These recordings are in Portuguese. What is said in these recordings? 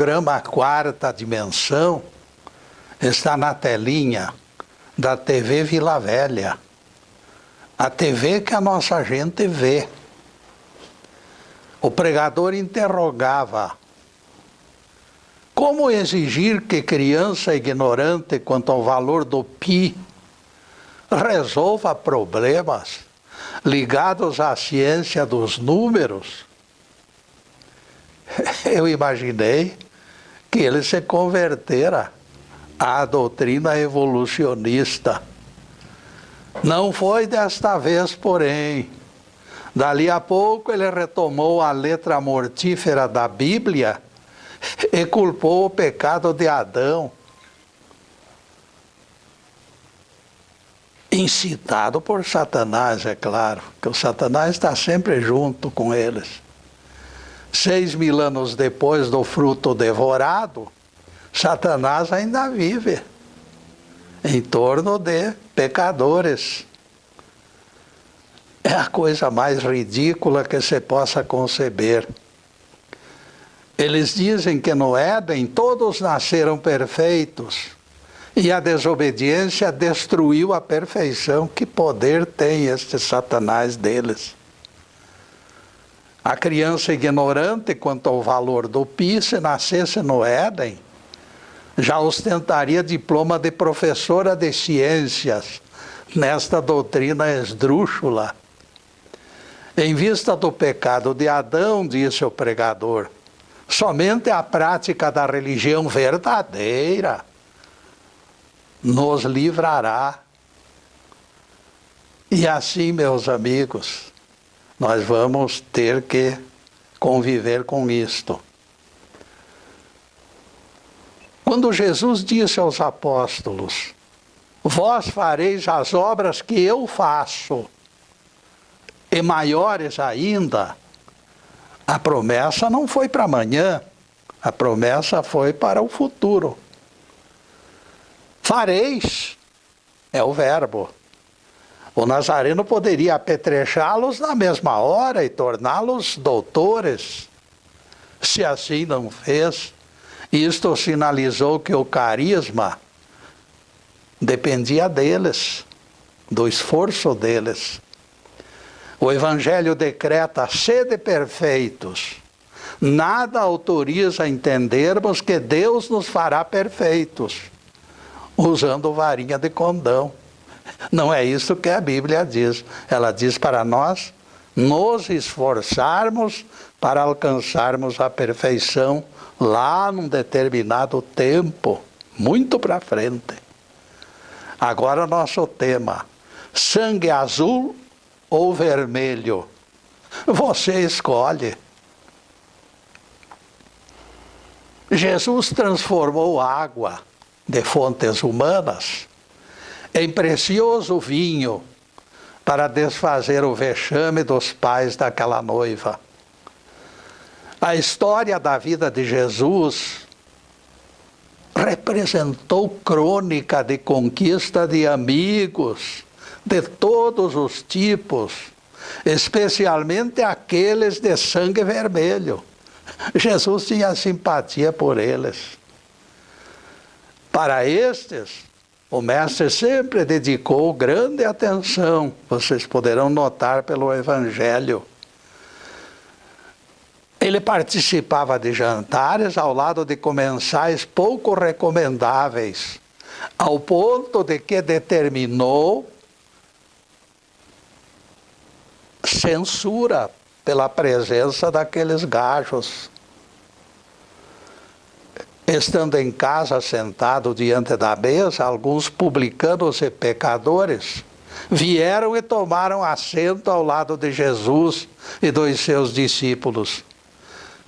programa Quarta Dimensão está na telinha da TV Vila Velha. A TV que a nossa gente vê. O pregador interrogava: como exigir que criança ignorante quanto ao valor do pi resolva problemas ligados à ciência dos números? Eu imaginei que ele se convertera à doutrina evolucionista. Não foi desta vez, porém. Dali a pouco ele retomou a letra mortífera da Bíblia e culpou o pecado de Adão, incitado por Satanás, é claro, que o Satanás está sempre junto com eles. 6.000 anos depois do fruto devorado, Satanás ainda vive em torno de pecadores. É a coisa mais ridícula que se possa conceber. Eles dizem que no Éden todos nasceram perfeitos e a desobediência destruiu a perfeição. Que poder tem este Satanás deles? A criança ignorante quanto ao valor do pi, se nascesse no Éden, já ostentaria diploma de professora de ciências nesta doutrina esdrúxula. Em vista do pecado de Adão, disse o pregador, somente a prática da religião verdadeira nos livrará. E assim, meus amigos, nós vamos ter que conviver com isto. Quando Jesus disse aos apóstolos: vós fareis as obras que eu faço, e maiores ainda, a promessa não foi para amanhã, a promessa foi para o futuro. Fareis é o verbo. O Nazareno poderia apetrechá-los na mesma hora e torná-los doutores. Se assim não fez, isto sinalizou que o carisma dependia deles, do esforço deles. O Evangelho decreta: sede perfeitos. Nada autoriza a entendermos que Deus nos fará perfeitos, usando varinha de condão. Não é isso que a Bíblia diz. Ela diz para nós nos esforçarmos para alcançarmos a perfeição lá num determinado tempo, muito para frente. Agora nosso tema: sangue azul ou vermelho? Você escolhe. Jesus transformou água de fontes humanas em precioso vinho para desfazer o vexame dos pais daquela noiva. A história da vida de Jesus representou crônica de conquista de amigos de todos os tipos, especialmente aqueles de sangue vermelho. Jesus tinha simpatia por eles. Para estes, o mestre sempre dedicou grande atenção, vocês poderão notar pelo Evangelho. Ele participava de jantares ao lado de comensais pouco recomendáveis, ao ponto de que determinou censura pela presença daqueles gajos. Estando em casa, sentado diante da mesa, alguns publicanos e pecadores vieram e tomaram assento ao lado de Jesus e dos seus discípulos.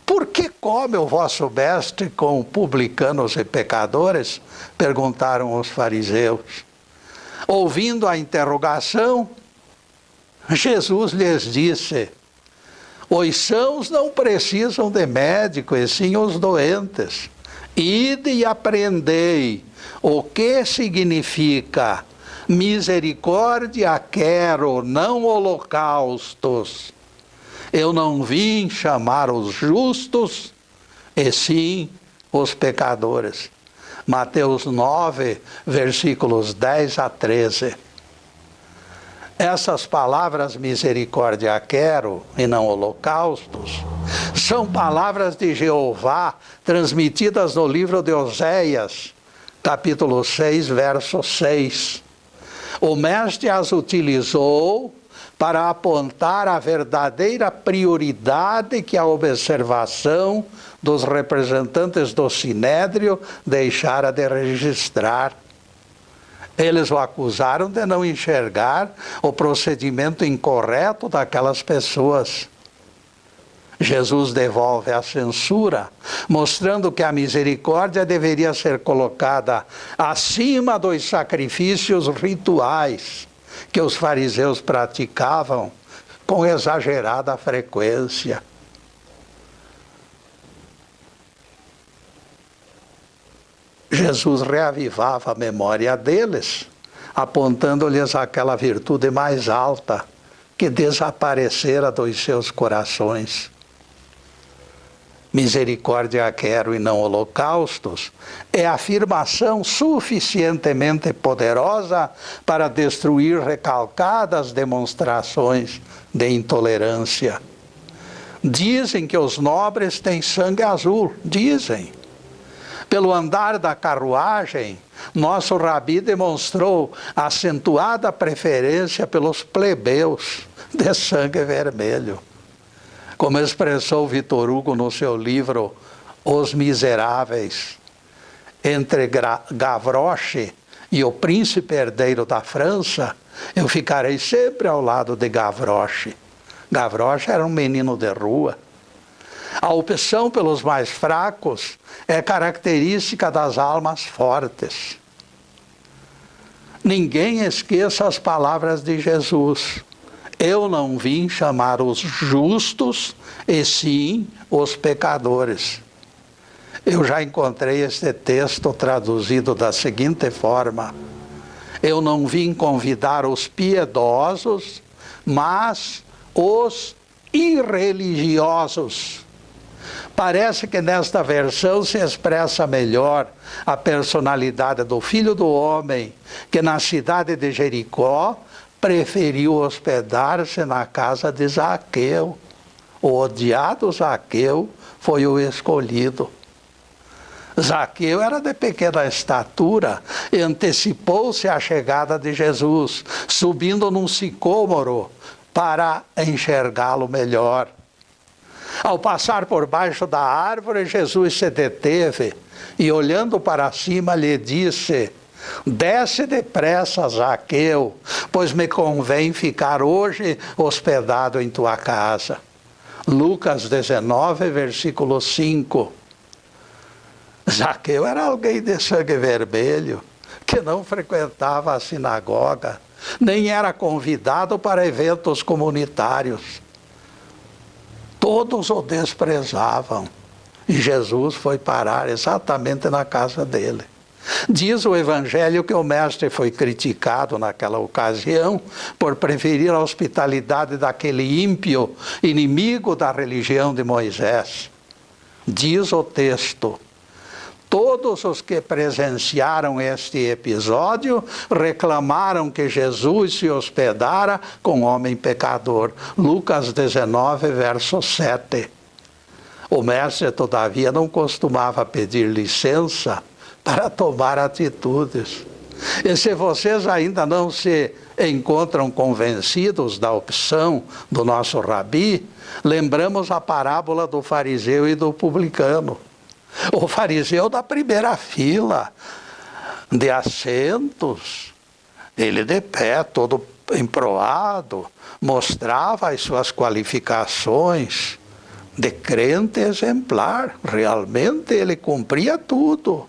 Por que come o vosso mestre com publicanos e pecadores? Perguntaram os fariseus. Ouvindo a interrogação, Jesus lhes disse: os sãos não precisam de médico, e sim os doentes. Ide e aprendei o que significa misericórdia quero, não holocaustos. Eu não vim chamar os justos, e sim os pecadores. Mateus 9, versículos 10 a 13. Essas palavras misericórdia quero e não holocaustos são palavras de Jeová transmitidas no livro de Oséias, capítulo 6, verso 6. O mestre as utilizou para apontar a verdadeira prioridade que a observação dos representantes do Sinédrio deixara de registrar. Eles o acusaram de não enxergar o procedimento incorreto daquelas pessoas. Jesus devolve a censura, mostrando que a misericórdia deveria ser colocada acima dos sacrifícios rituais que os fariseus praticavam com exagerada frequência. Jesus reavivava a memória deles, apontando-lhes aquela virtude mais alta que desaparecera dos seus corações. Misericórdia quero e não holocaustos é afirmação suficientemente poderosa para destruir recalcadas demonstrações de intolerância. Dizem que os nobres têm sangue azul, dizem. Pelo andar da carruagem, nosso rabi demonstrou acentuada preferência pelos plebeus de sangue vermelho. Como expressou Victor Hugo no seu livro Os Miseráveis, entre Gavroche e o príncipe herdeiro da França, eu ficarei sempre ao lado de Gavroche. Gavroche era um menino de rua. A opção pelos mais fracos é característica das almas fortes. Ninguém esqueça as palavras de Jesus. Eu não vim chamar os justos, e sim os pecadores. Eu já encontrei este texto traduzido da seguinte forma: eu não vim convidar os piedosos, mas os irreligiosos. Parece que nesta versão se expressa melhor a personalidade do Filho do Homem, que na cidade de Jericó preferiu hospedar-se na casa de Zaqueu. O odiado Zaqueu foi o escolhido. Zaqueu era de pequena estatura e antecipou-se à chegada de Jesus, subindo num sicômoro para enxergá-lo melhor. Ao passar por baixo da árvore, Jesus se deteve e, olhando para cima, lhe disse: desce depressa, Zaqueu, pois me convém ficar hoje hospedado em tua casa. Lucas 19, versículo 5. Zaqueu era alguém de sangue vermelho, que não frequentava a sinagoga, nem era convidado para eventos comunitários. Todos o desprezavam, e Jesus foi parar exatamente na casa dele. Diz o Evangelho que o mestre foi criticado naquela ocasião por preferir a hospitalidade daquele ímpio, inimigo da religião de Moisés. Diz o texto: todos os que presenciaram este episódio reclamaram que Jesus se hospedara com homem pecador. Lucas 19, verso 7. O mestre, todavia, não costumava pedir licença para tomar atitudes. E se vocês ainda não se encontram convencidos da opção do nosso rabi, lembramos a parábola do fariseu e do publicano. O fariseu da primeira fila, de assentos, ele de pé, todo emproado, mostrava as suas qualificações de crente exemplar. Realmente ele cumpria tudo.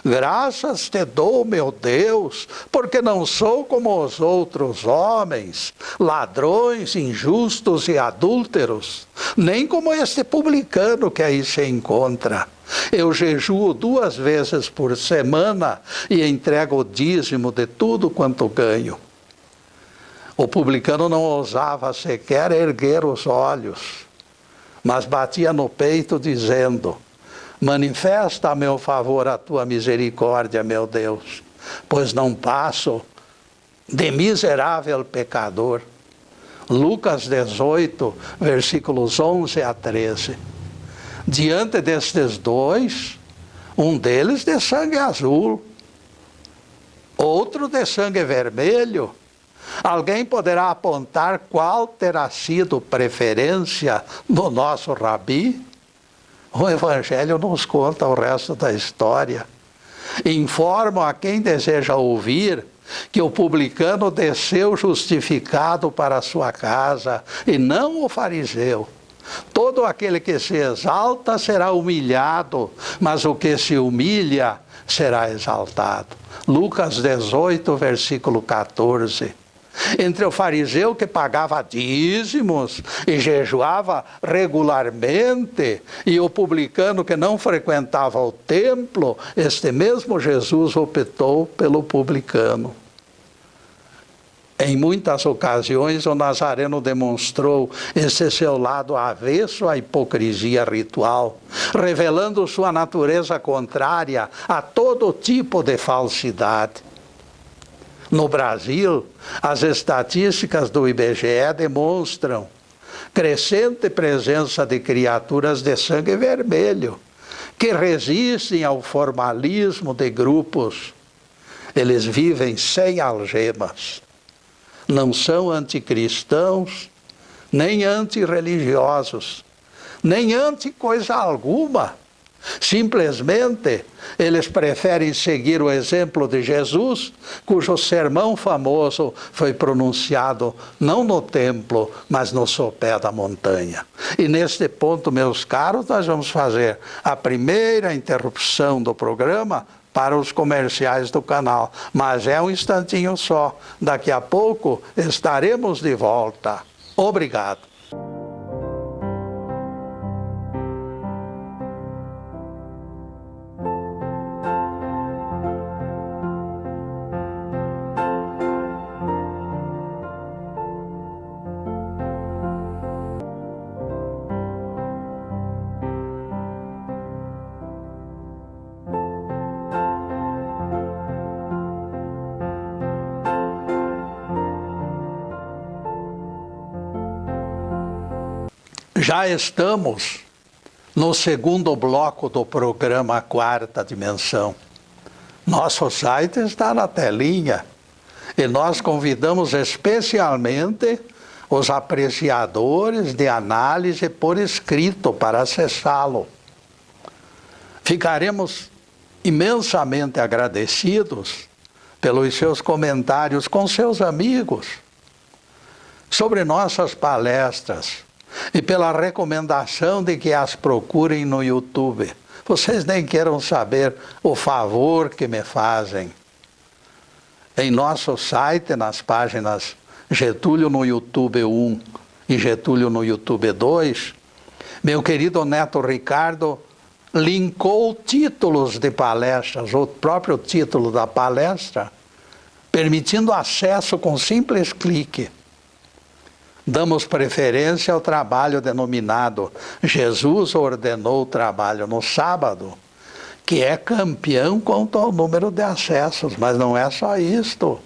Graças te dou, meu Deus, porque não sou como os outros homens, ladrões, injustos e adúlteros, nem como este publicano que aí se encontra. Eu jejuo 2 vezes por semana e entrego o dízimo de tudo quanto ganho. O publicano não ousava sequer erguer os olhos, mas batia no peito dizendo: Manifesta a meu favor a tua misericórdia, meu Deus, pois não passo de miserável pecador. Lucas 18, versículos 11 a 13. Diante destes dois, um deles de sangue azul, outro de sangue vermelho, alguém poderá apontar qual terá sido preferência do nosso rabi? O Evangelho nos conta o resto da história. Informa a quem deseja ouvir que o publicano desceu justificado para a sua casa, e não o fariseu. Todo aquele que se exalta será humilhado, mas o que se humilha será exaltado. Lucas 18, versículo 14. Entre o fariseu que pagava dízimos e jejuava regularmente e o publicano que não frequentava o templo, este mesmo Jesus optou pelo publicano. Em muitas ocasiões, o Nazareno demonstrou esse seu lado avesso à hipocrisia ritual, revelando sua natureza contrária a todo tipo de falsidade. No Brasil, as estatísticas do IBGE demonstram crescente presença de criaturas de sangue vermelho, que resistem ao formalismo de grupos. Eles vivem sem algemas. Não são anticristãos, nem antirreligiosos, nem anti-coisa alguma. Simplesmente, eles preferem seguir o exemplo de Jesus, cujo sermão famoso foi pronunciado não no templo, mas no sopé da montanha. E neste ponto, meus caros, nós vamos fazer a primeira interrupção do programa para os comerciais do canal. Mas é um instantinho só. Daqui a pouco estaremos de volta. Obrigado. Já estamos no segundo bloco do programa Quarta Dimensão. Nosso site está na telinha e nós convidamos especialmente os apreciadores de análise por escrito para acessá-lo. Ficaremos imensamente agradecidos pelos seus comentários com seus amigos sobre nossas palestras e pela recomendação de que as procurem no YouTube. Vocês nem queiram saber o favor que me fazem. Em nosso site, nas páginas Getúlio no YouTube 1 e Getúlio no YouTube 2, meu querido Neto Ricardo linkou títulos de palestras, o próprio título da palestra, permitindo acesso com simples clique. Damos preferência ao trabalho denominado Jesus ordenou o trabalho no sábado, que é campeão quanto ao número de acessos, mas não é só isto.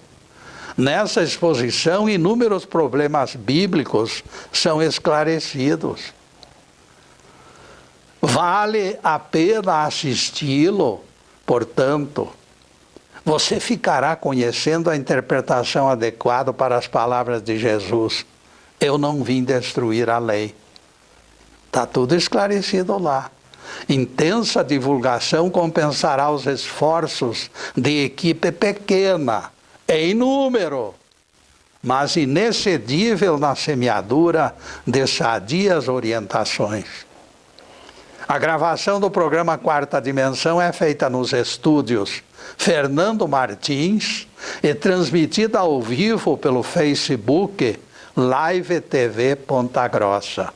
Nessa exposição, inúmeros problemas bíblicos são esclarecidos. Vale a pena assisti-lo, portanto, você ficará conhecendo a interpretação adequada para as palavras de Jesus. Eu não vim destruir a lei. Está tudo esclarecido lá. Intensa divulgação compensará os esforços de equipe pequena, em número, mas inexcedível na semeadura de sadias orientações. A gravação do programa Quarta Dimensão é feita nos estúdios Fernando Martins e transmitida ao vivo pelo Facebook Live TV Ponta Grossa.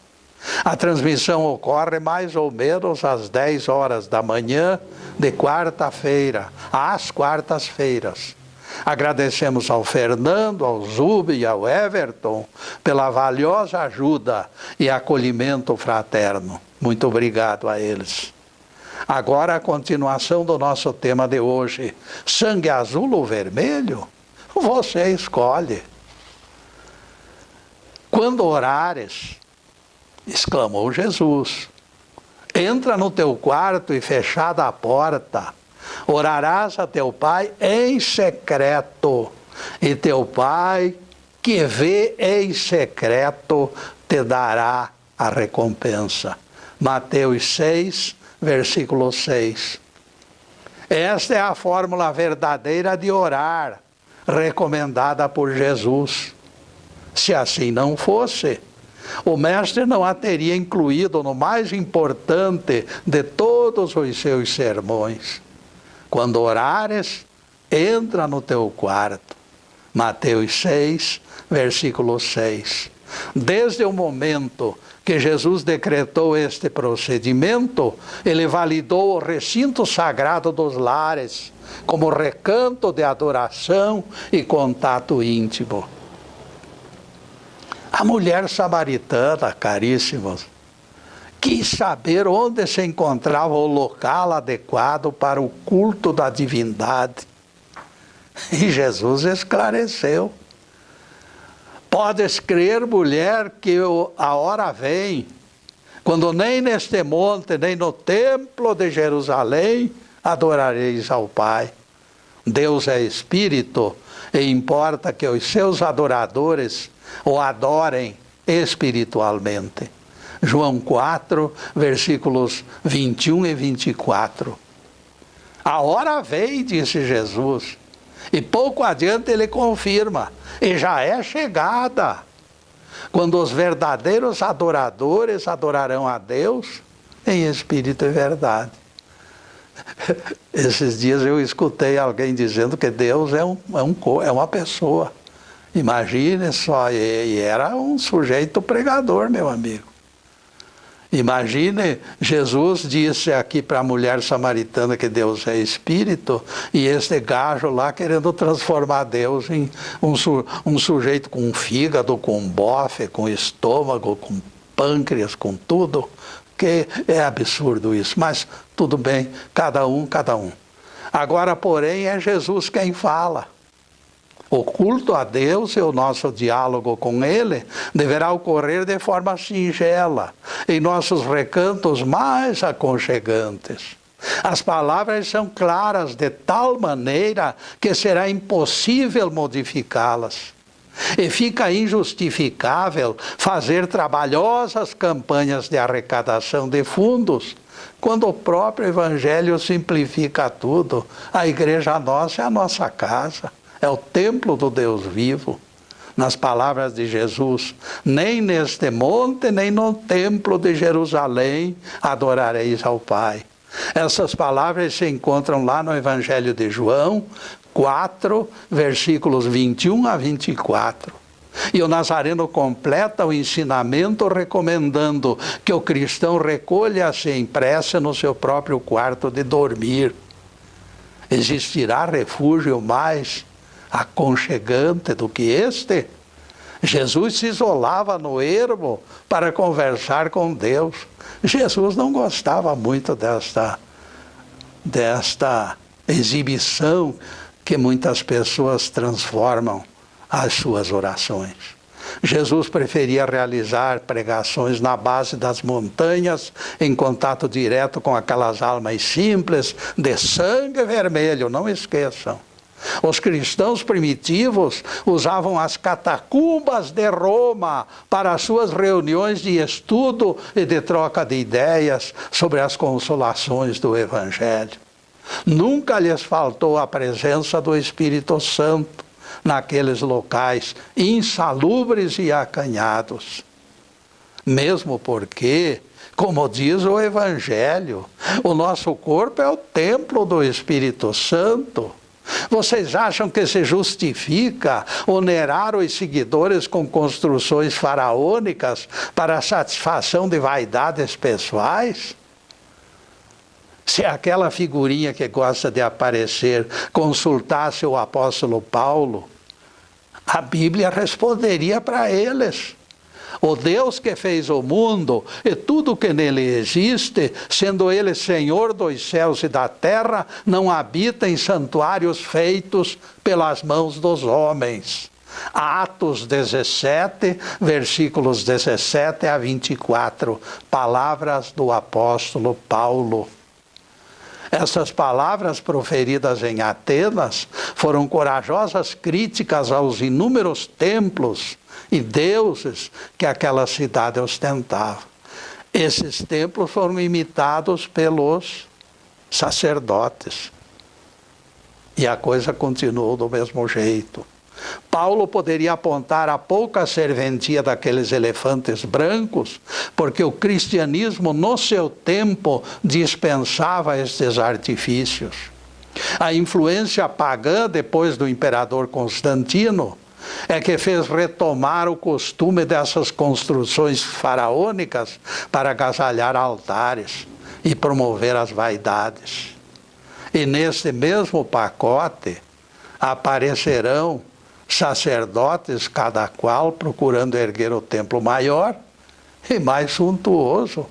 A transmissão ocorre mais ou menos às 10 horas da manhã de quarta-feira, às quartas-feiras. Agradecemos ao Fernando, ao Zubi e ao Everton pela valiosa ajuda e acolhimento fraterno. Muito obrigado a eles. Agora a continuação do nosso tema de hoje. Sangue azul ou vermelho? Você escolhe. Quando orares, exclamou Jesus, entra no teu quarto e fechada a porta, orarás a teu Pai em secreto, e teu Pai que vê em secreto te dará a recompensa. Mateus 6, versículo 6. Esta é a fórmula verdadeira de orar, recomendada por Jesus. Se assim não fosse, o Mestre não a teria incluído no mais importante de todos os seus sermões. Quando orares, entra no teu quarto. Mateus 6, versículo 6. Desde o momento que Jesus decretou este procedimento, ele validou o recinto sagrado dos lares como recanto de adoração e contato íntimo. A mulher samaritana, caríssimos, quis saber onde se encontrava o local adequado para o culto da divindade. E Jesus esclareceu. Podes crer, mulher, que a hora vem, quando nem neste monte, nem no templo de Jerusalém, adorareis ao Pai. Deus é Espírito, e importa que os seus adoradores o adorem espiritualmente. João 4, versículos 21 e 24. A hora vem, disse Jesus, e pouco adiante ele confirma, e já é chegada, quando os verdadeiros adoradores adorarão a Deus em espírito e verdade. Esses dias eu escutei alguém dizendo que Deus é uma pessoa. Imagine só, e era um sujeito pregador, meu amigo. Imagine, Jesus disse aqui para a mulher samaritana que Deus é Espírito, e este gajo lá querendo transformar Deus em um sujeito com fígado, com bofe, com estômago, com pâncreas, com tudo, que é absurdo isso, mas tudo bem, cada um. Agora, porém, é Jesus quem fala. O culto a Deus e o nosso diálogo com Ele deverá ocorrer de forma singela, em nossos recantos mais aconchegantes. As palavras são claras de tal maneira que será impossível modificá-las. E fica injustificável fazer trabalhosas campanhas de arrecadação de fundos, quando o próprio Evangelho simplifica tudo. A igreja nossa é a nossa casa. É o templo do Deus vivo. Nas palavras de Jesus, nem neste monte, nem no templo de Jerusalém adorareis ao Pai. Essas palavras se encontram lá no Evangelho de João 4, versículos 21 a 24. E o Nazareno completa o ensinamento recomendando que o cristão recolha-se em prece no seu próprio quarto de dormir. Existirá refúgio mais aconchegante do que este? Jesus se isolava no ermo para conversar com Deus. Jesus não gostava muito desta exibição que muitas pessoas transformam as suas orações. Jesus preferia realizar pregações na base das montanhas, em contato direto com aquelas almas simples de sangue vermelho, não esqueçam. Os cristãos primitivos usavam as catacumbas de Roma para as suas reuniões de estudo e de troca de ideias sobre as consolações do Evangelho. Nunca lhes faltou a presença do Espírito Santo naqueles locais insalubres e acanhados. Mesmo porque, como diz o Evangelho, o nosso corpo é o templo do Espírito Santo. Vocês acham que se justifica onerar os seguidores com construções faraônicas para a satisfação de vaidades pessoais? Se aquela figurinha que gosta de aparecer consultasse o apóstolo Paulo, a Bíblia responderia para eles: O Deus que fez o mundo e tudo que nele existe, sendo ele Senhor dos céus e da terra, não habita em santuários feitos pelas mãos dos homens. Atos 17, versículos 17 a 24, palavras do apóstolo Paulo. Essas palavras proferidas em Atenas foram corajosas críticas aos inúmeros templos e deuses que aquela cidade ostentava. Esses templos foram imitados pelos sacerdotes. E a coisa continuou do mesmo jeito. Paulo poderia apontar a pouca serventia daqueles elefantes brancos, porque o cristianismo no seu tempo dispensava estes artifícios. A influência pagã depois do imperador Constantino é que fez retomar o costume dessas construções faraônicas para agasalhar altares e promover as vaidades. E nesse mesmo pacote aparecerão sacerdotes, cada qual procurando erguer o templo maior e mais suntuoso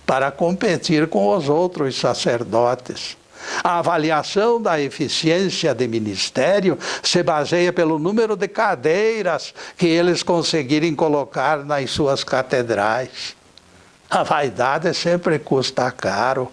para competir com os outros sacerdotes. A avaliação da eficiência de ministério se baseia pelo número de cadeiras que eles conseguirem colocar nas suas catedrais. A vaidade sempre custa caro.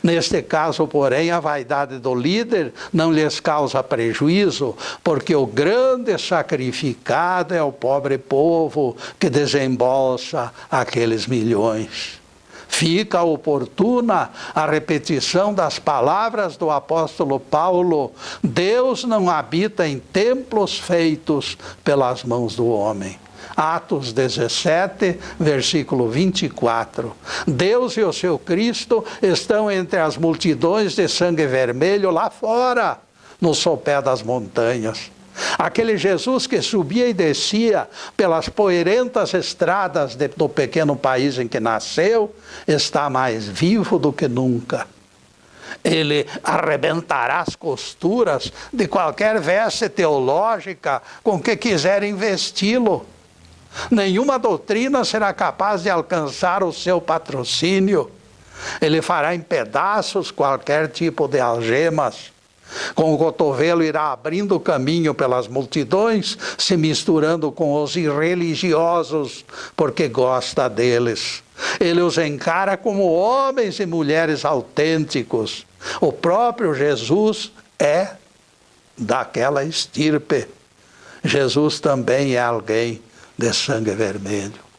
Neste caso, porém, a vaidade do líder não lhes causa prejuízo, porque o grande sacrificado é o pobre povo que desembolsa aqueles milhões. Fica oportuna a repetição das palavras do apóstolo Paulo: Deus não habita em templos feitos pelas mãos do homem. Atos 17, versículo 24. Deus e o seu Cristo estão entre as multidões de sangue vermelho lá fora, no sopé das montanhas. Aquele Jesus que subia e descia pelas poeirentas estradas do pequeno país em que nasceu, está mais vivo do que nunca. Ele arrebentará as costuras de qualquer veste teológica com que quiserem vesti-lo. Nenhuma doutrina será capaz de alcançar o seu patrocínio. Ele fará em pedaços qualquer tipo de algemas. Com o cotovelo irá abrindo caminho pelas multidões, se misturando com os irreligiosos, porque gosta deles. Ele os encara como homens e mulheres autênticos. O próprio Jesus é daquela estirpe. Jesus também é alguém de sangue vermelho.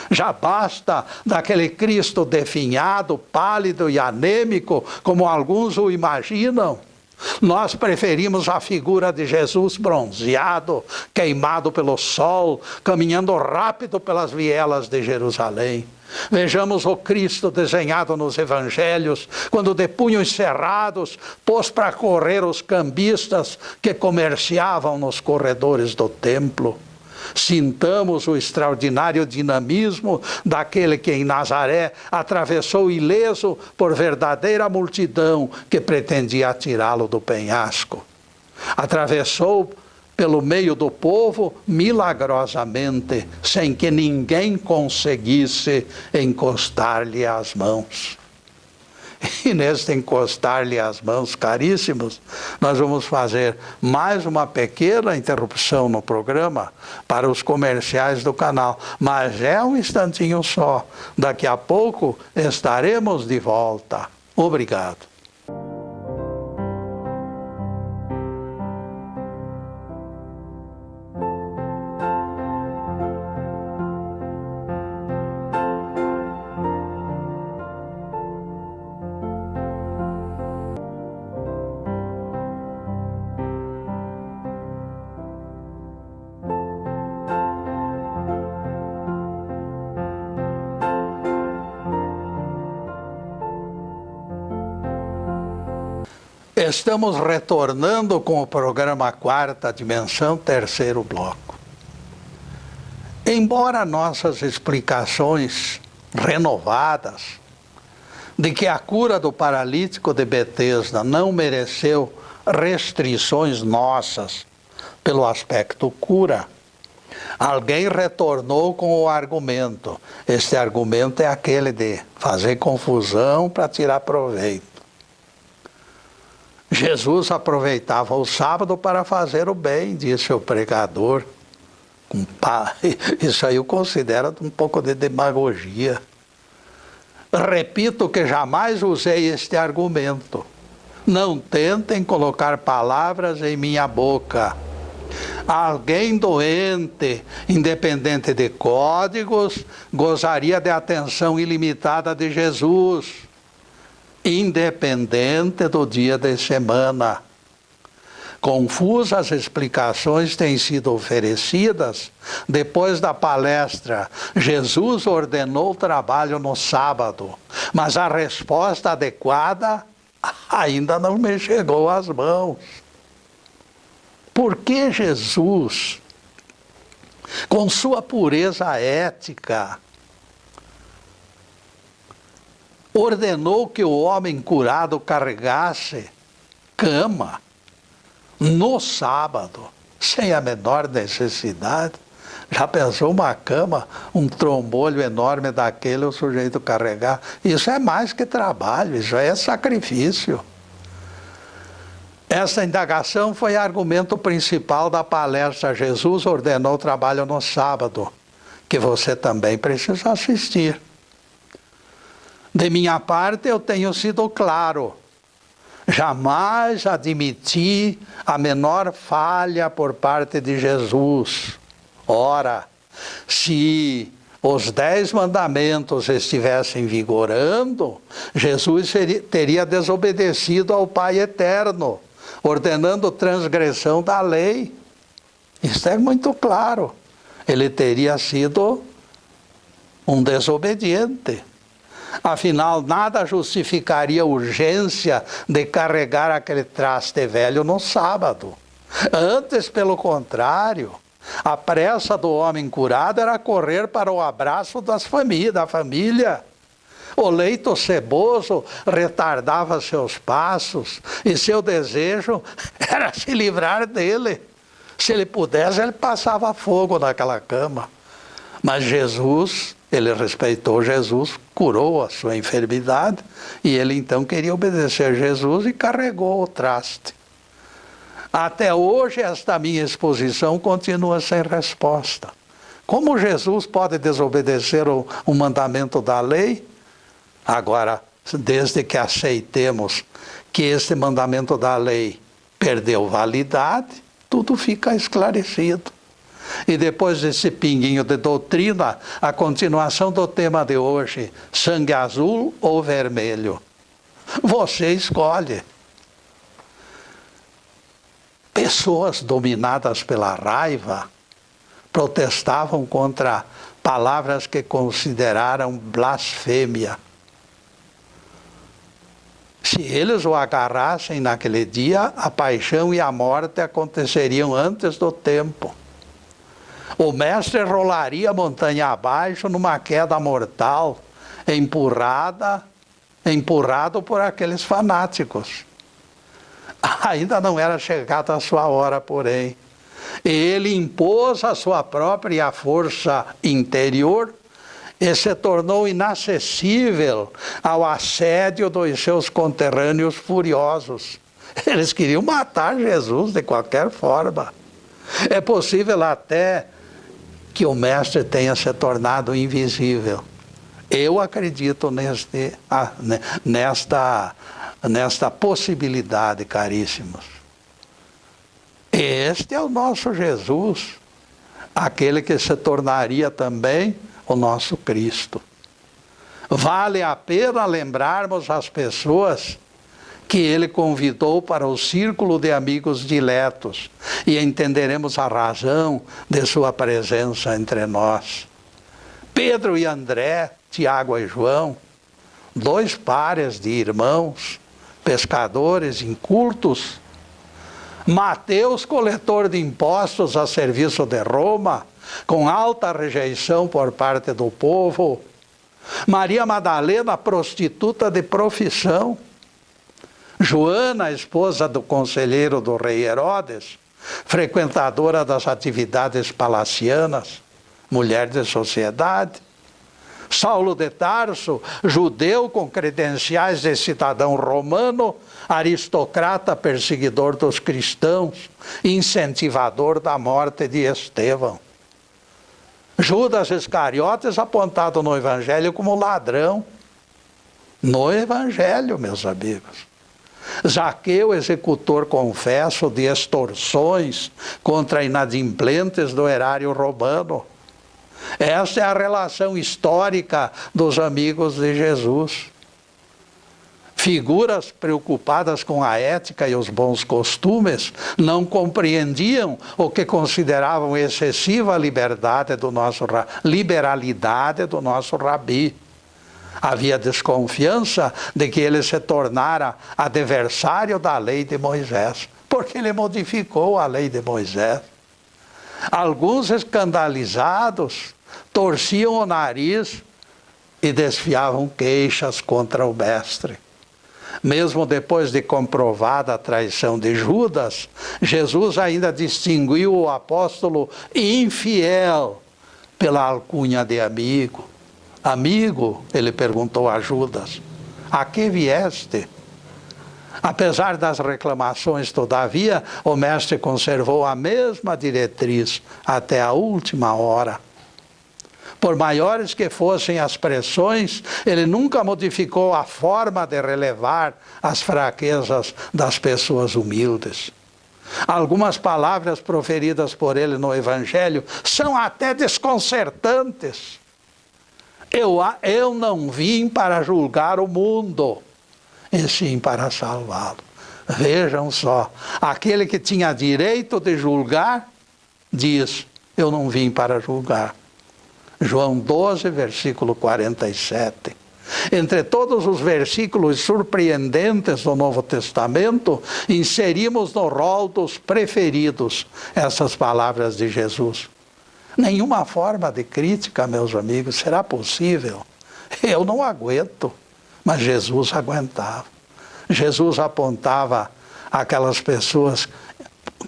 Já basta daquele Cristo definhado, pálido e anêmico, como alguns o imaginam. Nós preferimos a figura de Jesus bronzeado, queimado pelo sol, caminhando rápido pelas vielas de Jerusalém. Vejamos o Cristo desenhado nos evangelhos, quando de punhos cerrados pôs para correr os cambistas que comerciavam nos corredores do templo. Sintamos o extraordinário dinamismo daquele que em Nazaré atravessou ileso por verdadeira multidão que pretendia atirá-lo do penhasco. Atravessou pelo meio do povo milagrosamente, sem que ninguém conseguisse encostar-lhe as mãos. E neste encostar-lhe as mãos, caríssimos, nós vamos fazer mais uma pequena interrupção no programa para os comerciais do canal. Mas é um instantinho só. Daqui a pouco estaremos de volta. Obrigado. Estamos retornando com o programa Quarta Dimensão, terceiro bloco. Embora nossas explicações renovadas de que a cura do paralítico de Betesda não mereceu restrições nossas pelo aspecto cura, Alguém retornou com o argumento. Este argumento é aquele de fazer confusão para tirar proveito. Jesus aproveitava o sábado para fazer o bem, disse o pregador. Isso aí eu considero um pouco de demagogia. Repito que jamais usei este argumento. Não tentem colocar palavras em minha boca. Alguém doente, independente de códigos, gozaria de atenção ilimitada de Jesus, independente do dia de semana. Confusas explicações têm sido oferecidas depois da palestra. Jesus ordenou o trabalho no sábado, mas a resposta adequada ainda não me chegou às mãos. Por que Jesus, com sua pureza ética, ordenou que o homem curado carregasse cama no sábado, sem a menor necessidade? Já pensou uma cama, um trombolho enorme daquele, o sujeito carregar? Isso é mais que trabalho, isso é sacrifício. Essa indagação foi argumento principal da palestra Jesus ordenou o trabalho no sábado, que você também precisa assistir. De minha parte, eu tenho sido claro. Jamais admiti a menor falha por parte de Jesus. Ora, se os 10 mandamentos estivessem vigorando, Jesus teria desobedecido ao Pai Eterno, ordenando transgressão da lei. Isso é muito claro. Ele teria sido um desobediente. Afinal, nada justificaria a urgência de carregar aquele traste velho no sábado. Antes, pelo contrário, a pressa do homem curado era correr para o abraço da família. O leito ceboso retardava seus passos e seu desejo era se livrar dele. Se ele pudesse, ele passava fogo naquela cama. Mas Jesus, ele respeitou Jesus, curou a sua enfermidade e ele então queria obedecer a Jesus e carregou o traste. Até hoje esta minha exposição continua sem resposta. Como Jesus pode desobedecer o mandamento da lei? Agora, desde que aceitemos que este mandamento da lei perdeu validade, tudo fica esclarecido. E depois desse pinguinho de doutrina, a continuação do tema de hoje, sangue azul ou vermelho? Você escolhe. Pessoas dominadas pela raiva protestavam contra palavras que consideraram blasfêmia. Se eles o agarrassem naquele dia, a paixão e a morte aconteceriam antes do tempo. O mestre rolaria montanha abaixo numa queda mortal, empurrado por aqueles fanáticos. Ainda não era chegada a sua hora, porém. Ele impôs a sua própria força interior e se tornou inacessível ao assédio dos seus conterrâneos furiosos. Eles queriam matar Jesus de qualquer forma. É possível até que o mestre tenha se tornado invisível. Eu acredito nesta possibilidade, caríssimos. Este é o nosso Jesus, aquele que se tornaria também o nosso Cristo. Vale a pena lembrarmos as pessoas que ele convidou para o círculo de amigos diletos e entenderemos a razão de sua presença entre nós. Pedro e André, Tiago e João, 2 pares de irmãos, pescadores incultos. Mateus, coletor de impostos a serviço de Roma, com alta rejeição por parte do povo. Maria Madalena, prostituta de profissão. Joana, esposa do conselheiro do rei Herodes, frequentadora das atividades palacianas, mulher de sociedade. Saulo de Tarso, judeu com credenciais de cidadão romano, aristocrata perseguidor dos cristãos, incentivador da morte de Estevão. Judas Iscariotes, apontado no Evangelho como ladrão. No Evangelho, meus amigos. Zaqueu, executor confesso de extorsões contra inadimplentes do erário romano. Essa é a relação histórica dos amigos de Jesus. Figuras preocupadas com a ética e os bons costumes não compreendiam o que consideravam excessiva liberalidade do nosso rabi. Havia desconfiança de que ele se tornara adversário da lei de Moisés, porque ele modificou a lei de Moisés. Alguns escandalizados torciam o nariz e desfiavam queixas contra o mestre. Mesmo depois de comprovada a traição de Judas, Jesus ainda distinguiu o apóstolo infiel pela alcunha de amigo. Amigo, ele perguntou a Judas, a que vieste? Apesar das reclamações, todavia, o mestre conservou a mesma diretriz até a última hora. Por maiores que fossem as pressões, ele nunca modificou a forma de relevar as fraquezas das pessoas humildes. Algumas palavras proferidas por ele no Evangelho são até desconcertantes. Eu não vim para julgar o mundo, e sim para salvá-lo. Vejam só, aquele que tinha direito de julgar, diz, eu não vim para julgar. João 12, versículo 47. Entre todos os versículos surpreendentes do Novo Testamento, inserimos no rol dos preferidos essas palavras de Jesus. Nenhuma forma de crítica, meus amigos, será possível. Eu não aguento. Mas Jesus aguentava. Jesus apontava aquelas pessoas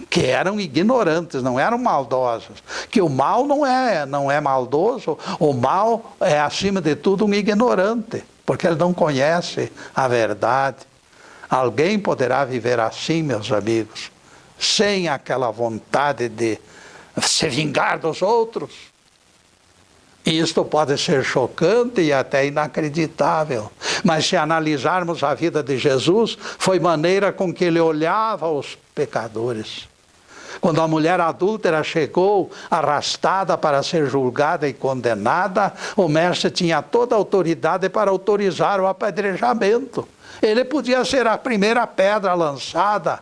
que eram ignorantes, não eram maldosas. Que o mal não é maldoso, o mal é, acima de tudo, um ignorante, porque ele não conhece a verdade. Alguém poderá viver assim, meus amigos, sem aquela vontade de se vingar dos outros? Isto pode ser chocante e até inacreditável, mas se analisarmos a vida de Jesus, foi maneira com que ele olhava os pecadores. Quando a mulher adúltera chegou arrastada para ser julgada e condenada, o mestre tinha toda a autoridade para autorizar o apedrejamento. Ele podia ser a primeira pedra lançada.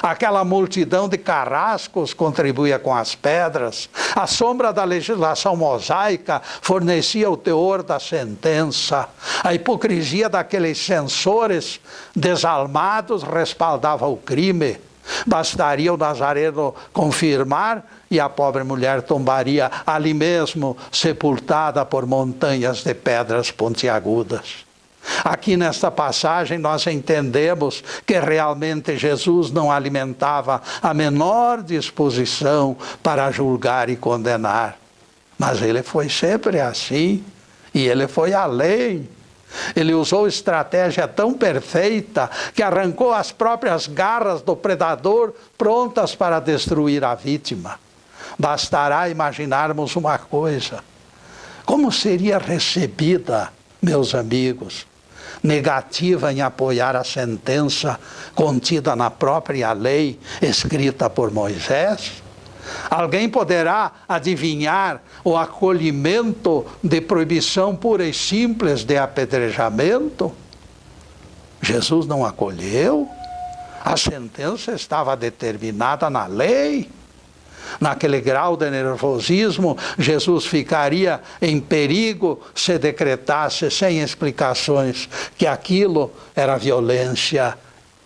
Aquela multidão de carrascos contribuía com as pedras. A sombra da legislação mosaica fornecia o teor da sentença. A hipocrisia daqueles censores desalmados respaldava o crime. Bastaria o Nazareno confirmar e a pobre mulher tombaria ali mesmo, sepultada por montanhas de pedras pontiagudas. Aqui nesta passagem nós entendemos que realmente Jesus não alimentava a menor disposição para julgar e condenar. Mas ele foi sempre assim, e ele foi além. Ele usou estratégia tão perfeita que arrancou as próprias garras do predador prontas para destruir a vítima. Bastará imaginarmos uma coisa: como seria recebida, meus amigos, negativa em apoiar a sentença contida na própria lei escrita por Moisés? Alguém poderá adivinhar o acolhimento de proibição pura e simples de apedrejamento? Jesus não acolheu. A sentença estava determinada na lei. Naquele grau de nervosismo, Jesus ficaria em perigo se decretasse sem explicações que aquilo era violência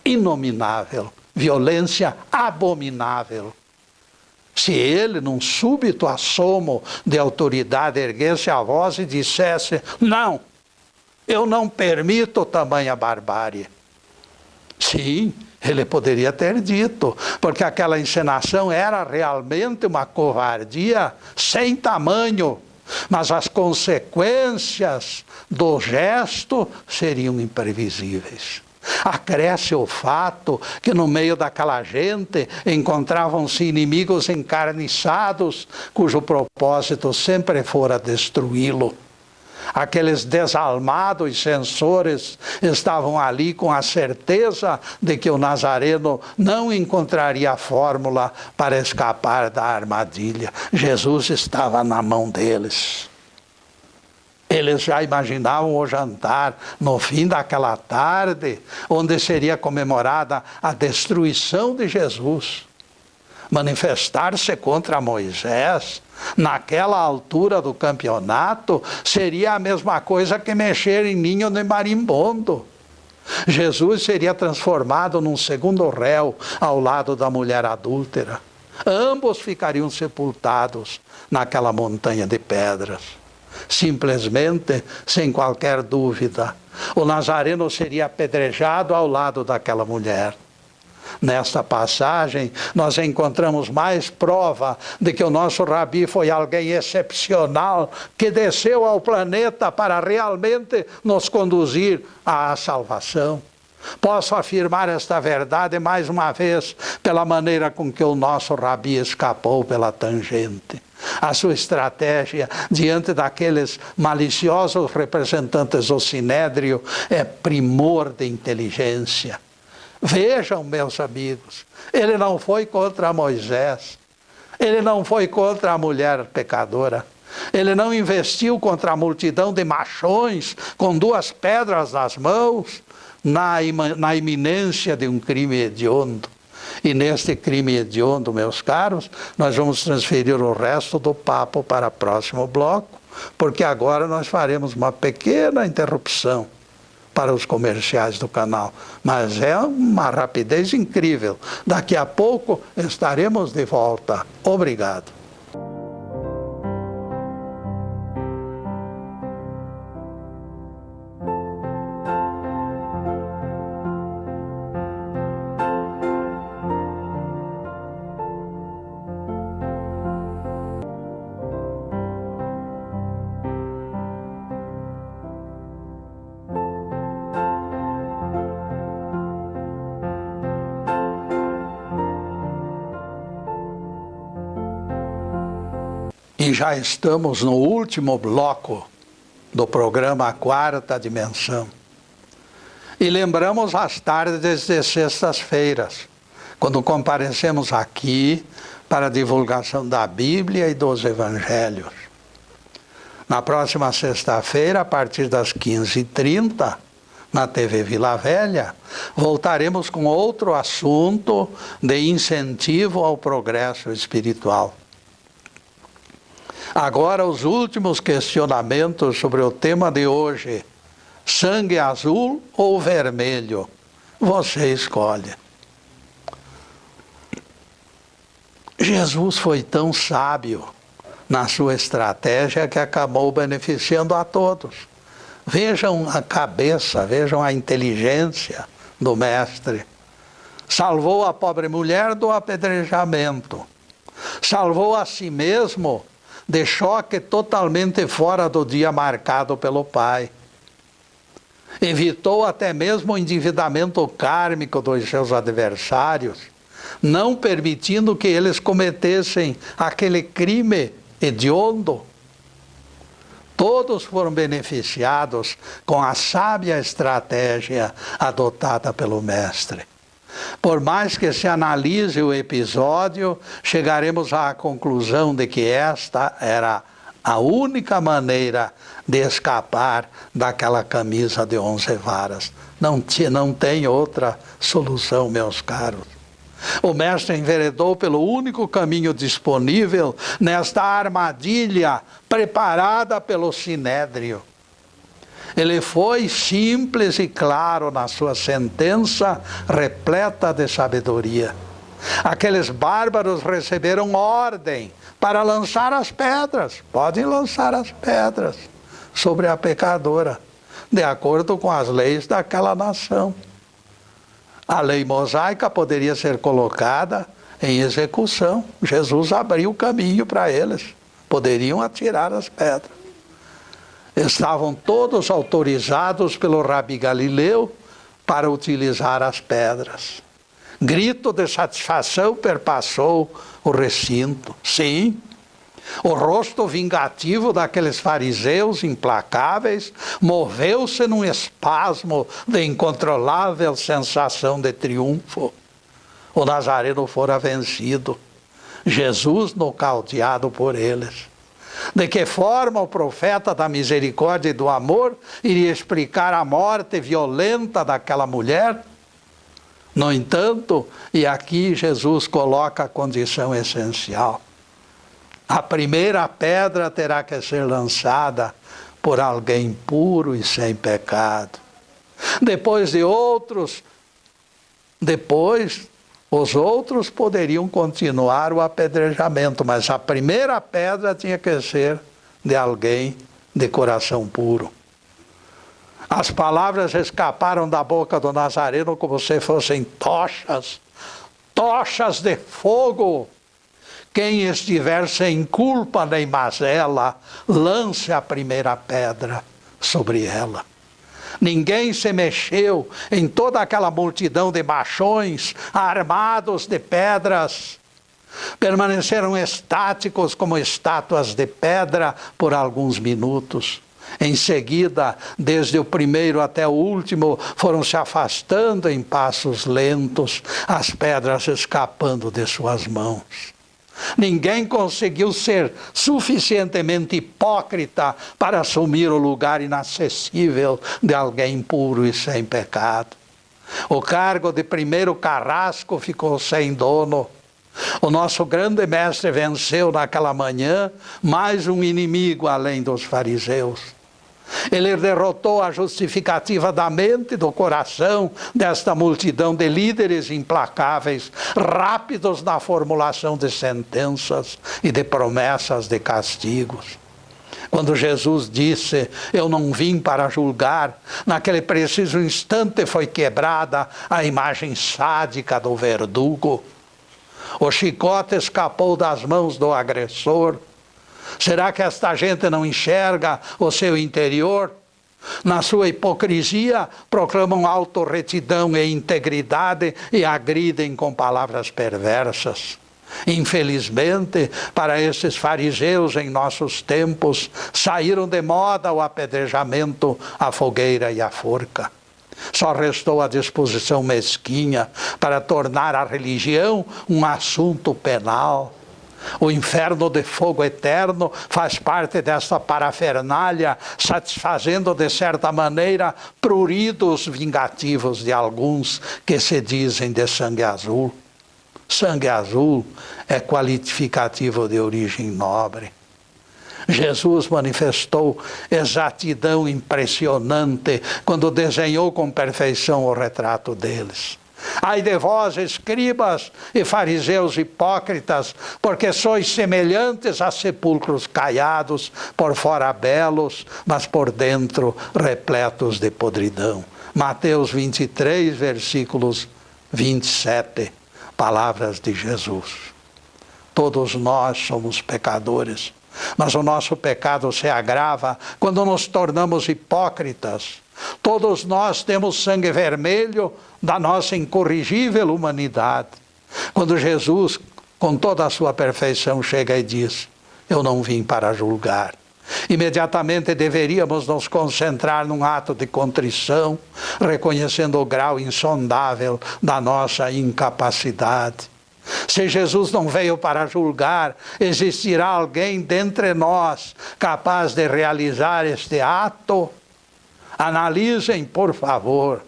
inominável, violência abominável. Se ele, num súbito assomo de autoridade, erguesse a voz e dissesse: não, eu não permito tamanha barbárie. Sim, Ele poderia ter dito, porque aquela encenação era realmente uma covardia sem tamanho, mas as consequências do gesto seriam imprevisíveis. Acresce o fato que no meio daquela gente encontravam-se inimigos encarniçados, cujo propósito sempre fora destruí-lo. Aqueles desalmados censores estavam ali com a certeza de que o Nazareno não encontraria a fórmula para escapar da armadilha. Jesus estava na mão deles. Eles já imaginavam o jantar no fim daquela tarde, onde seria comemorada a destruição de Jesus. Manifestar-se contra Moisés, naquela altura do campeonato, seria a mesma coisa que mexer em ninho de marimbondo. Jesus seria transformado num segundo réu ao lado da mulher adúltera. Ambos ficariam sepultados naquela montanha de pedras. Simplesmente, sem qualquer dúvida, o Nazareno seria apedrejado ao lado daquela mulher. Nesta passagem, nós encontramos mais prova de que o nosso Rabi foi alguém excepcional, que desceu ao planeta para realmente nos conduzir à salvação. Posso afirmar esta verdade mais uma vez pela maneira com que o nosso Rabi escapou pela tangente. A sua estratégia diante daqueles maliciosos representantes do Sinédrio é primor de inteligência. Vejam, meus amigos, ele não foi contra Moisés, ele não foi contra a mulher pecadora, ele não investiu contra a multidão de machões com 2 pedras nas mãos, na iminência de um crime hediondo. E neste crime hediondo, meus caros, nós vamos transferir o resto do papo para o próximo bloco, porque agora nós faremos uma pequena interrupção para os comerciais do canal. Mas é uma rapidez incrível. Daqui a pouco estaremos de volta. Obrigado. E já estamos no último bloco do programa A Quarta Dimensão. E lembramos as tardes de sextas-feiras, quando comparecemos aqui para a divulgação da Bíblia e dos Evangelhos. Na próxima sexta-feira, a partir das 15h30, na TV Vila Velha, voltaremos com outro assunto de incentivo ao progresso espiritual. Agora, os últimos questionamentos sobre o tema de hoje: sangue azul ou vermelho? Você escolhe. Jesus foi tão sábio na sua estratégia que acabou beneficiando a todos. Vejam a cabeça, vejam a inteligência do mestre. Salvou a pobre mulher do apedrejamento. Salvou a si mesmo de choque totalmente fora do dia marcado pelo Pai. Evitou até mesmo o endividamento kármico dos seus adversários, não permitindo que eles cometessem aquele crime hediondo. Todos foram beneficiados com a sábia estratégia adotada pelo Mestre. Por mais que se analise o episódio, chegaremos à conclusão de que esta era a única maneira de escapar daquela camisa de 11 varas. Não tem outra solução, meus caros. O mestre enveredou pelo único caminho disponível nesta armadilha preparada pelo Sinédrio. Ele foi simples e claro na sua sentença, repleta de sabedoria. Aqueles bárbaros receberam ordem para lançar as pedras. Podem lançar as pedras sobre a pecadora, de acordo com as leis daquela nação. a lei mosaica poderia ser colocada em execução. Jesus abriu o caminho para eles. Poderiam atirar as pedras. Estavam todos autorizados pelo Rabi Galileu para utilizar as pedras. Grito de satisfação perpassou o recinto. Sim, o rosto vingativo daqueles fariseus implacáveis moveu-se num espasmo de incontrolável sensação de triunfo. O Nazareno fora vencido, Jesus nocauteado por eles. De que forma o profeta da misericórdia e do amor iria explicar a morte violenta daquela mulher? No entanto, e aqui Jesus coloca a condição essencial: a primeira pedra terá que ser lançada por alguém puro e sem pecado. Depois os outros poderiam continuar o apedrejamento, mas a primeira pedra tinha que ser de alguém de coração puro. As palavras escaparam da boca do Nazareno como se fossem tochas de fogo. Quem estiver sem culpa nem mazela, lance a primeira pedra sobre ela. Ninguém se mexeu em toda aquela multidão de machões armados de pedras. Permaneceram estáticos como estátuas de pedra por alguns minutos. Em seguida, desde o primeiro até o último, foram se afastando em passos lentos, as pedras escapando de suas mãos. Ninguém conseguiu ser suficientemente hipócrita para assumir o lugar inacessível de alguém puro e sem pecado. O cargo de primeiro carrasco ficou sem dono. O nosso grande mestre venceu naquela manhã mais um inimigo além dos fariseus. Ele derrotou a justificativa da mente e do coração desta multidão de líderes implacáveis, rápidos na formulação de sentenças e de promessas de castigos. Quando Jesus disse: "Eu não vim para julgar", naquele preciso instante foi quebrada a imagem sádica do verdugo. O chicote escapou das mãos do agressor. Será que esta gente não enxerga o seu interior? Na sua hipocrisia, proclamam autorretidão e integridade e agridem com palavras perversas. Infelizmente, para esses fariseus em nossos tempos, saíram de moda o apedrejamento, a fogueira e a forca. Só restou a disposição mesquinha para tornar a religião um assunto penal. O inferno de fogo eterno faz parte desta parafernália, satisfazendo de certa maneira pruridos vingativos de alguns que se dizem de sangue azul. Sangue azul é qualificativo de origem nobre. Jesus manifestou exatidão impressionante quando desenhou com perfeição o retrato deles. Ai de vós, escribas e fariseus hipócritas, porque sois semelhantes a sepulcros caiados, por fora belos, mas por dentro repletos de podridão. Mateus 23, versículos 27, palavras de Jesus. Todos nós somos pecadores, mas o nosso pecado se agrava quando nos tornamos hipócritas. Todos nós temos sangue vermelho da nossa incorrigível humanidade. Quando Jesus, com toda a sua perfeição, chega e diz: "Eu não vim para julgar", imediatamente deveríamos nos concentrar num ato de contrição, reconhecendo o grau insondável da nossa incapacidade. Se Jesus não veio para julgar, existirá alguém dentre nós capaz de realizar este ato? Analisem, por favor.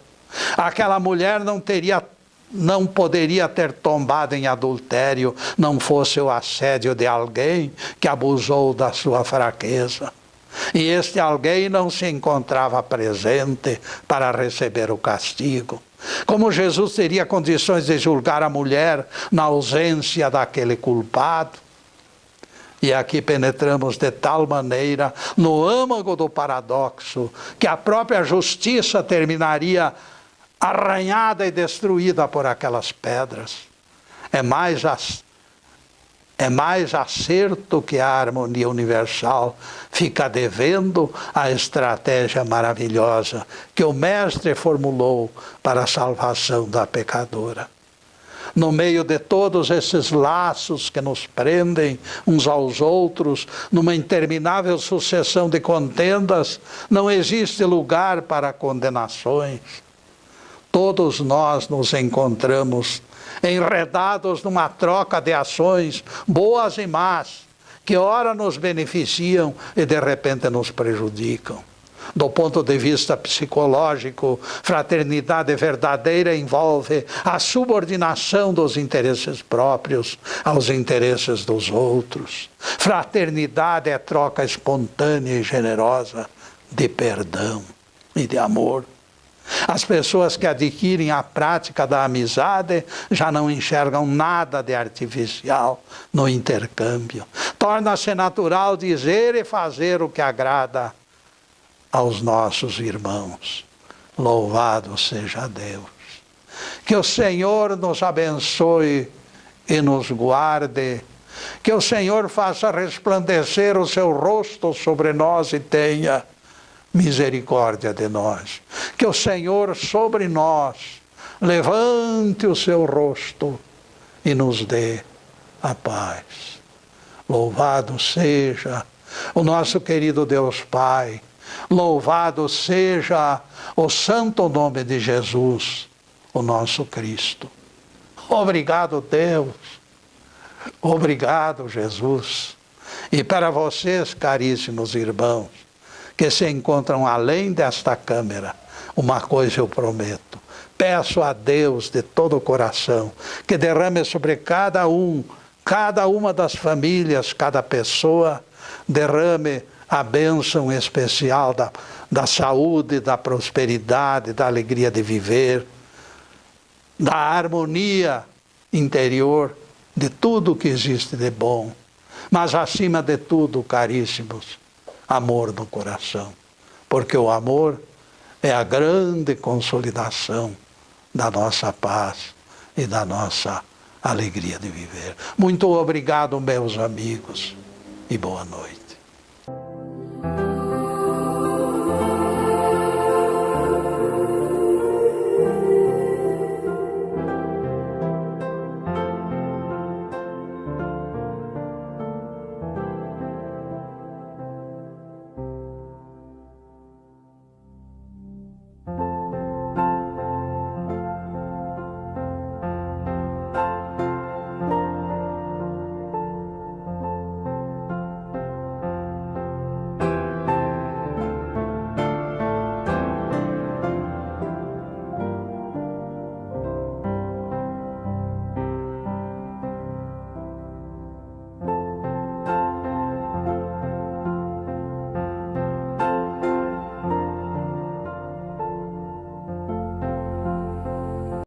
Aquela mulher não poderia ter tombado em adultério, não fosse o assédio de alguém que abusou da sua fraqueza. E este alguém não se encontrava presente para receber o castigo. Como Jesus teria condições de julgar a mulher na ausência daquele culpado? E aqui penetramos de tal maneira no âmago do paradoxo que a própria justiça terminaria arranhada e destruída por aquelas pedras. É mais acerto que a harmonia universal fica devendo a estratégia maravilhosa que o Mestre formulou para a salvação da pecadora. No meio de todos esses laços que nos prendem uns aos outros, numa interminável sucessão de contendas, não existe lugar para condenações. Todos nós nos encontramos enredados numa troca de ações, boas e más, que ora nos beneficiam e de repente nos prejudicam. Do ponto de vista psicológico, fraternidade verdadeira envolve a subordinação dos interesses próprios aos interesses dos outros. Fraternidade é troca espontânea e generosa de perdão e de amor. As pessoas que adquirem a prática da amizade já não enxergam nada de artificial no intercâmbio. Torna-se natural dizer e fazer o que agrada aos nossos irmãos. Louvado seja Deus. Que o Senhor nos abençoe e nos guarde. Que o Senhor faça resplandecer o seu rosto sobre nós e tenha misericórdia de nós. Que o Senhor sobre nós levante o seu rosto e nos dê a paz. Louvado seja o nosso querido Deus Pai. Louvado seja o santo nome de Jesus, o nosso Cristo. Obrigado, Deus. Obrigado, Jesus. E para vocês, caríssimos irmãos, que se encontram além desta câmera, uma coisa eu prometo. Peço a Deus de todo o coração que derrame sobre cada uma das famílias, cada pessoa, derrame a bênção especial da saúde, da prosperidade, da alegria de viver, da harmonia interior, de tudo que existe de bom. Mas acima de tudo, caríssimos, amor no coração, porque o amor é a grande consolidação da nossa paz e da nossa alegria de viver. Muito obrigado, meus amigos, e boa noite.